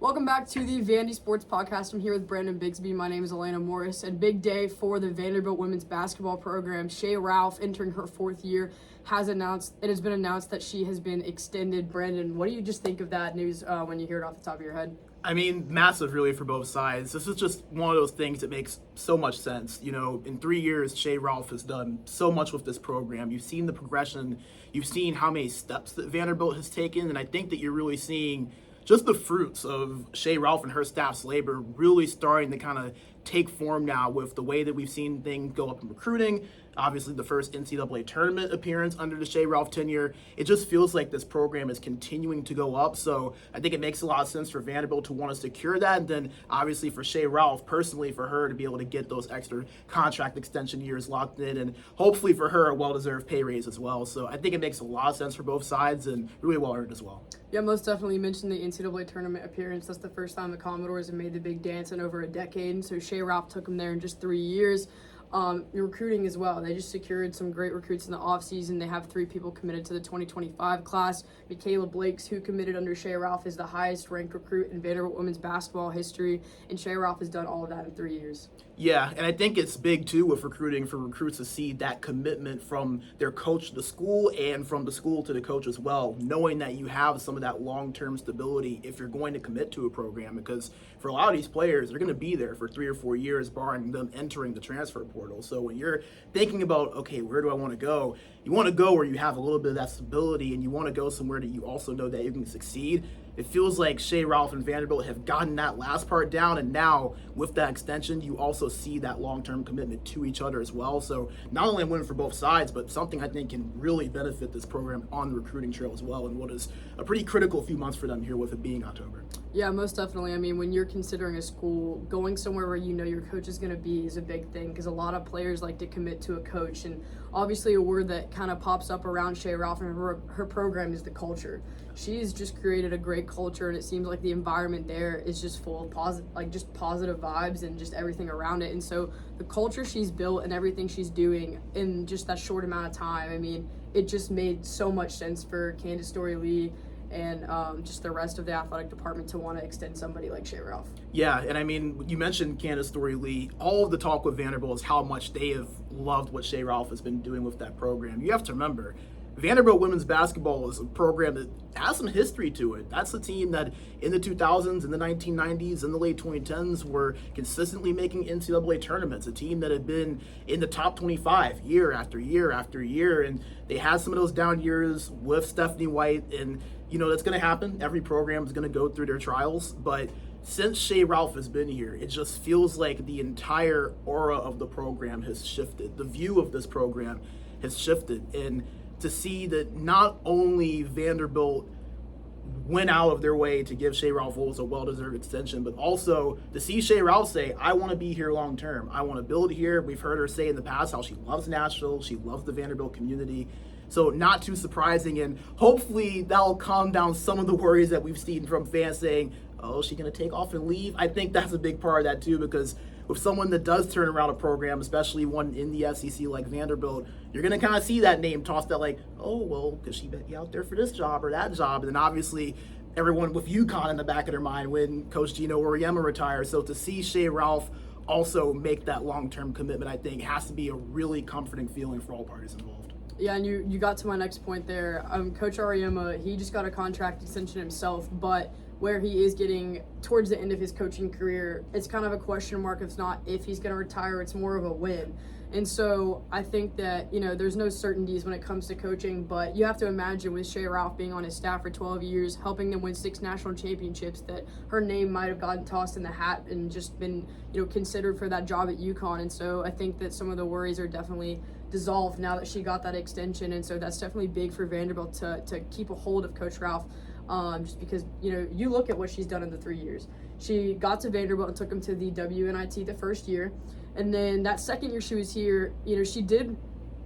Welcome back to the Vandy Sports Podcast. I'm here with Brandon Bigsby. My name is Elena Morris. And big day for the Vanderbilt women's basketball program. Shea Ralph, entering her fourth year, it has been announced that she has been extended. Brandon, what do you just think of that news when you hear it off the top of your head? I mean, massive really for both sides. This is just one of those things that makes so much sense. You know, in 3 years, Shea Ralph has done so much with this program. You've seen the progression. You've seen how many steps that Vanderbilt has taken. And I think that you're really seeing just the fruits of Shea Ralph and her staff's labor really starting to kind of take form now with the way that we've seen things go up in recruiting. Obviously, the first NCAA tournament appearance under the Shea Ralph tenure. It just feels like this program is continuing to go up. So I think it makes a lot of sense for Vanderbilt to want to secure that. And then obviously for Shea Ralph, personally, for her to be able to get those extra contract extension years locked in. And hopefully for her, a well-deserved pay raise as well. So I think it makes a lot of sense for both sides and really well-earned as well. Yeah, most definitely. You mentioned the NCAA tournament appearance. That's the first time the Commodores have made the big dance in over a decade. So Shea Ralph took them there in just 3 years. Recruiting as well. They just secured some great recruits in the offseason. They have 3 people committed to the 2025 class. Michaela Blakes, who committed under Shea Ralph, is the highest ranked recruit in Vanderbilt women's basketball history, and Shea Ralph has done all of that in 3 years. Yeah, and I think it's big too with recruiting for recruits to see that commitment from their coach to the school and from the school to the coach as well, knowing that you have some of that long-term stability if you're going to commit to a program, because for a lot of these players, they're going to be there for 3 or 4 years, barring them entering the transfer portal. So when you're thinking about, okay, where do I want to go? You want to go where you have a little bit of that stability, and you want to go somewhere that you also know that you can succeed. It feels like Shea Ralph and Vanderbilt have gotten that last part down, and now with that extension, you also see that long-term commitment to each other as well. So not only a win for both sides, but something I think can really benefit this program on the recruiting trail as well, and what is a pretty critical few months for them here with it being October. Yeah, most definitely. I mean, when you're considering a school, going somewhere where you know your coach is going to be is a big thing, because a lot of players like to commit to a coach. And obviously a word that kind of pops up around Shea Ralph and her program is the culture. She's just created a great culture, and it seems like the environment there is just full of positive vibes and just everything around it. And so the culture she's built and everything she's doing in just that short amount of time, I mean, it just made so much sense for Candace Story-Lee and just the rest of the athletic department to want to extend somebody like Shea Ralph. Yeah, and I mean, you mentioned Candace Story-Lee. All of the talk with Vanderbilt is how much they have loved what Shea Ralph has been doing with that program. You have to remember, Vanderbilt women's basketball is a program that has some history to it. That's a team that in the 2000s, in the 1990s, in the late 2010s were consistently making NCAA tournaments, a team that had been in the top 25 year after year after year, and they had some of those down years with Stephanie White, and you know, that's going to happen. Every program is going to go through their trials, but since Shea Ralph has been here, it just feels like the entire aura of the program has shifted. The view of this program has shifted, and to see that not only Vanderbilt went out of their way to give Shea Ralph a well-deserved extension, but also to see Shea Ralph say, I want to be here long-term. I want to build here. We've heard her say in the past how she loves Nashville. She loves the Vanderbilt community. So not too surprising, and hopefully that'll calm down some of the worries that we've seen from fans saying, oh, is she going to take off and leave? I think that's a big part of that too, because with someone that does turn around a program, especially one in the SEC like Vanderbilt, you're going to kind of see that name tossed out like, oh, well, could she be out there for this job or that job? And then obviously everyone with UConn in the back of their mind when Coach Gino Auriemma retires. So to see Shea Ralph also make that long-term commitment, I think has to be a really comforting feeling for all parties involved. Yeah, and you got to my next point there. Coach Auriemma, he just got a contract extension himself, but where he is getting towards the end of his coaching career, it's kind of a question mark. It's not if he's going to retire, it's more of a when. And so I think that, you know, there's no certainties when it comes to coaching, but you have to imagine with Shea Ralph being on his staff for 12 years, helping them win 6 national championships, that her name might have gotten tossed in the hat and just been, you know, considered for that job at UConn. And so I think that some of the worries are definitely dissolved now that she got that extension. And so that's definitely big for Vanderbilt to keep a hold of Coach Ralph. Just because, you know, you look at what she's done in the 3 years. She got to Vanderbilt and took them to the WNIT the first year. And then that second year she was here, you know, she did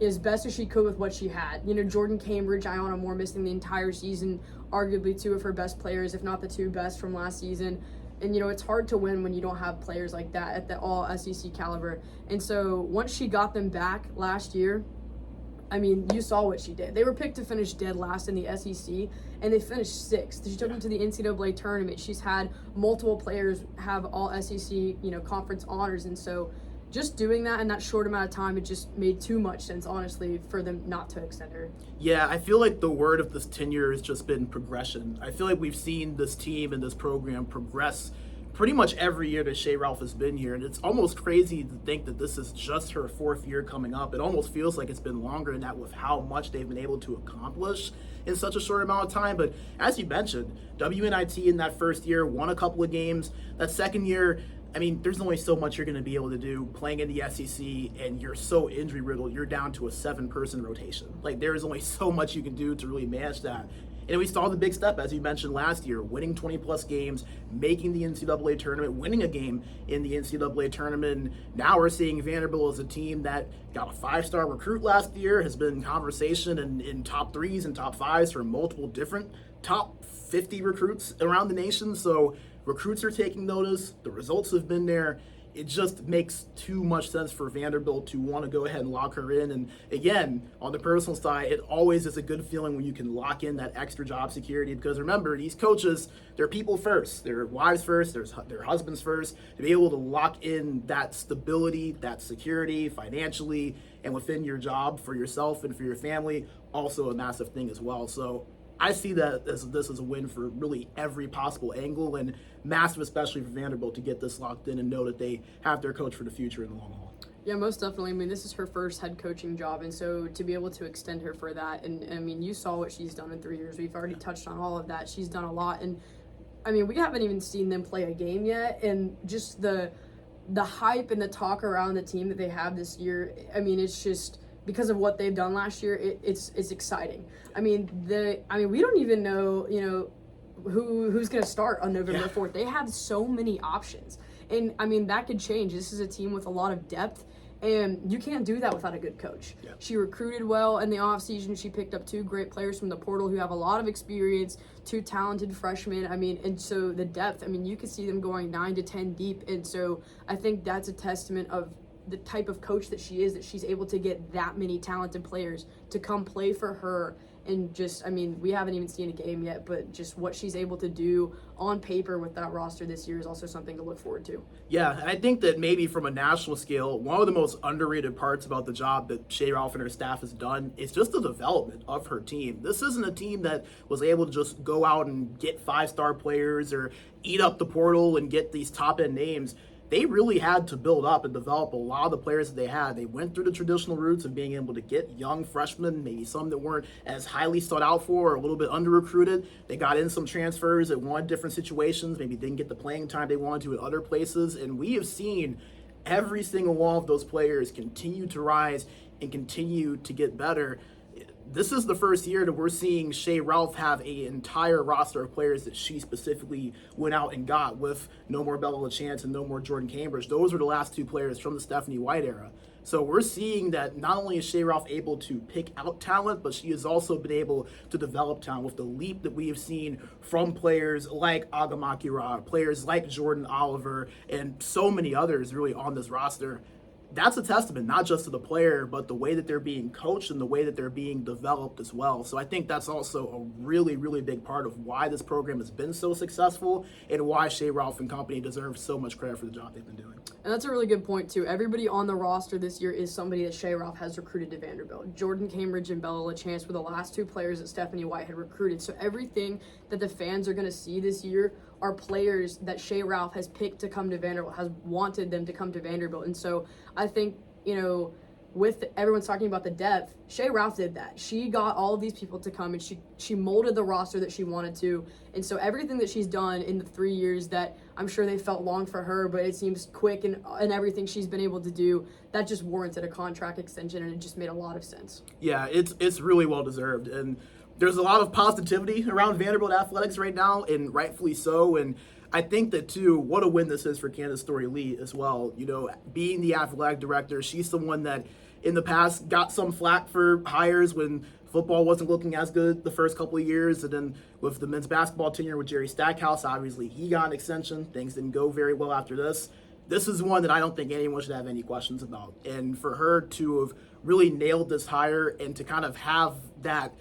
as best as she could with what she had. You know, Jordan Cambridge, Iona Moore missing the entire season, arguably 2 of her best players, if not the 2 best from last season. And, you know, it's hard to win when you don't have players like that at the all SEC caliber. And so once she got them back last year, I mean, you saw what she did. They were picked to finish dead last in the SEC, and they finished 6th. She took them to the NCAA tournament. She's had multiple players have all SEC, conference honors, and so just doing that in that short amount of time, it just made too much sense, honestly, for them not to extend her. Yeah, I feel like the word of this tenure has just been progression. I feel like we've seen this team and this program progress pretty much every year that Shea Ralph has been here, and it's almost crazy to think that this is just her 4th year coming up. It almost feels like it's been longer than that with how much they've been able to accomplish in such a short amount of time. But as you mentioned, WNIT in that first year won a couple of games. That second year, I mean, there's only so much you're going to be able to do playing in the SEC, and you're so injury riddled. You're down to a 7-person rotation. Like, there is only so much you can do to really manage that. And we saw the big step, as you mentioned last year, winning 20-plus games, making the NCAA tournament, winning a game in the NCAA tournament. And now we're seeing Vanderbilt as a team that got a 5-star recruit last year, has been in conversation and in top 3s and top 5s for multiple different top 50 recruits around the nation. So recruits are taking notice. The results have been there. It just makes too much sense for Vanderbilt to want to go ahead and lock her in. And again, on the personal side, it always is a good feeling when you can lock in that extra job security, because remember, these coaches, they're people first, their wives first, their husbands first. To be able to lock in that stability, that security financially and within your job for yourself and for your family, also a massive thing as well. So I see that this is a win for really every possible angle, and massive, especially for Vanderbilt, to get this locked in and know that they have their coach for the future in the long haul. Yeah, most definitely. I mean, this is her first head coaching job, and so to be able to extend her for that, and I mean, you saw what she's done in 3 years. We've already touched on all of that. She's done a lot, and I mean, we haven't even seen them play a game yet, and just the hype and the talk around the team that they have this year, I mean, it's just because of what they've done last year, it's exciting. I mean, we don't even know, who's going to start on November 4th. They have so many options. And I mean, that could change. This is a team with a lot of depth, and you can't do that without a good coach. Yeah. She recruited well in the offseason. She picked up 2 great players from the portal who have a lot of experience, 2 talented freshmen. I mean, and so the depth, I mean, you could see them going 9 to 10 deep. And so I think that's a testament of the type of coach that she is, that she's able to get that many talented players to come play for her. And just, I mean, we haven't even seen a game yet, but just what she's able to do on paper with that roster this year is also something to look forward to. Yeah, and I think that maybe from a national scale, one of the most underrated parts about the job that Shea Ralph and her staff has done is just the development of her team. This isn't a team that was able to just go out and get 5-star players or eat up the portal and get these top-end names. They really had to build up and develop a lot of the players that they had. They went through the traditional routes of being able to get young freshmen, maybe some that weren't as highly sought out for or a little bit under-recruited. They got in some transfers that wanted different situations, maybe didn't get the playing time they wanted to at other places. And we have seen every single one of those players continue to rise and continue to get better. This is the first year that we're seeing Shea Ralph have an entire roster of players that she specifically went out and got, with no more Bella LaChance and no more Jordan Cambridge. Those were the last 2 players from the Stephanie White era. So we're seeing that not only is Shea Ralph able to pick out talent, but she has also been able to develop talent with the leap that we have seen from players like Agamakira, players like Jordan Oliver, and so many others really on this roster. That's a testament not just to the player, but the way that they're being coached and the way that they're being developed as well. So I think that's also a really, really big part of why this program has been so successful and why Shea Ralph and company deserve so much credit for the job they've been doing. And that's a really good point, too. Everybody on the roster this year is somebody that Shea Ralph has recruited to Vanderbilt. Jordan Cambridge and Bella LaChance were the last 2 players that Stephanie White had recruited. So everything that the fans are going to see this year are players that Shea Ralph has picked to come to Vanderbilt, has wanted them to come to Vanderbilt. And so I think, with everyone's talking about the depth, Shea Ralph did that. She got all of these people to come, and she molded the roster that she wanted to. And so everything that she's done in the 3 years that I'm sure they felt long for her, but it seems quick, and everything she's been able to do, that just warranted a contract extension, and it just made a lot of sense. Yeah, it's really well deserved. And there's a lot of positivity around Vanderbilt athletics right now, and rightfully so. And I think that, too, what a win this is for Candace Story-Lee as well. Being the athletic director, she's someone that in the past got some flack for hires when football wasn't looking as good the first couple of years. And then with the men's basketball tenure with Jerry Stackhouse, obviously he got an extension. Things didn't go very well after this. This is one that I don't think anyone should have any questions about. And for her to have really nailed this hire and to kind of have that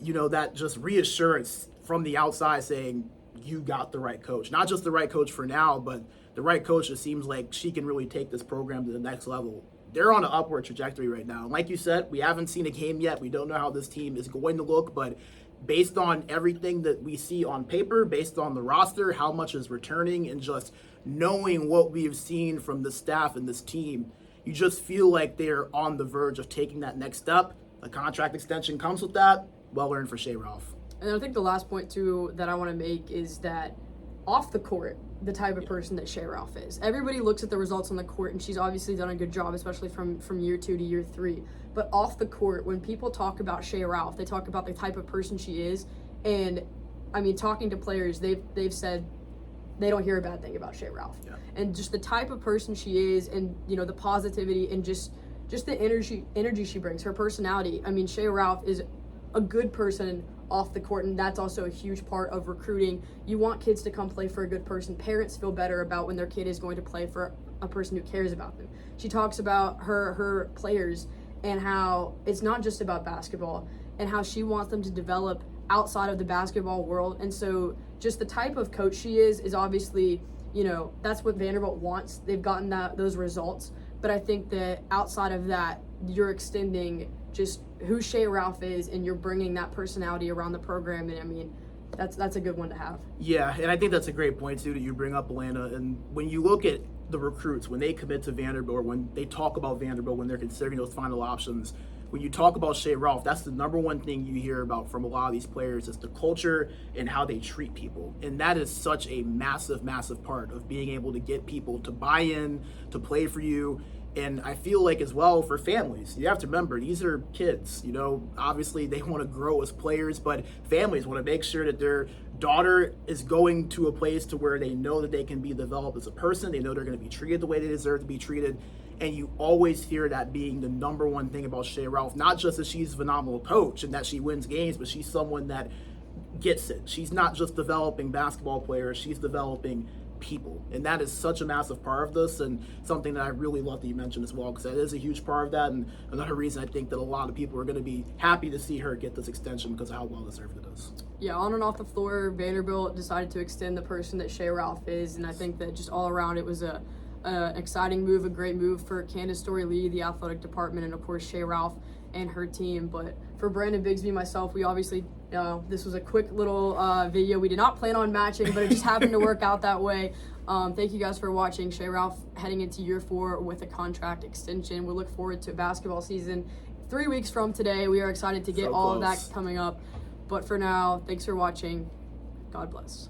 that just reassurance from the outside saying you got the right coach. Not just the right coach for now, but the right coach that seems like she can really take this program to the next level. They're on an upward trajectory right now. And like you said, we haven't seen a game yet. We don't know how this team is going to look, but based on everything that we see on paper, based on the roster, how much is returning, and just knowing what we have seen from the staff and this team, you just feel like they're on the verge of taking that next step. A contract extension comes with that. Well earned for Shea Ralph. And I think the last point, too, that I want to make is that off the court, the type of person that Shea Ralph is. Everybody looks at the results on the court, and she's obviously done a good job, especially from year 2 to year 3. But off the court, when people talk about Shea Ralph, they talk about the type of person she is. And, I mean, talking to players, they've said they don't hear a bad thing about Shea Ralph. Yeah. And just the type of person she is, and, the positivity and just the energy she brings, her personality. I mean, Shea Ralph is a good person off the court, and that's also a huge part of recruiting. You want kids to come play for a good person. Parents feel better about when their kid is going to play for a person who cares about them. She talks about her players and how it's not just about basketball, and how she wants them to develop outside of the basketball world. And so just the type of coach she is obviously, that's what Vanderbilt wants. They've gotten those results. But I think that outside of that, you're extending just who Shea Ralph is, and you're bringing that personality around the program. And I mean, that's a good one to have. Yeah, and I think that's a great point too that you bring up, Alana. And when you look at the recruits, when they commit to Vanderbilt, or when they talk about Vanderbilt, when they're considering those final options, when you talk about Shea Ralph, that's the number one thing you hear about from a lot of these players is the culture and how they treat people. And that is such a massive, massive part of being able to get people to buy in, to play for you. And I feel like as well for families, you have to remember, these are kids, obviously they want to grow as players, but families want to make sure that their daughter is going to a place to where they know that they can be developed as a person. They know they're going to be treated the way they deserve to be treated. And you always hear that being the number one thing about Shea Ralph, not just that she's a phenomenal coach and that she wins games, but she's someone that gets it. She's not just developing basketball players, she's developing people, and that is such a massive part of this, and something that I really love that you mentioned as well, because that is a huge part of that, and another reason I think that a lot of people are going to be happy to see her get this extension because of how well deserved it is. Yeah, on and off the floor, Vanderbilt decided to extend the person that Shea Ralph is, and I think that just all around it was an exciting move, a great move for Candace Story-Lee, the athletic department, and of course Shea Ralph and her team. But for Brandon Bigsby, myself, we obviously, this was a quick little video. We did not plan on matching, but it just happened to work out that way. Thank you guys for watching. Shea Ralph heading into year 4 with a contract extension. We look forward to basketball season 3 weeks from today. We are excited to get all of that coming up. But for now, thanks for watching. God bless.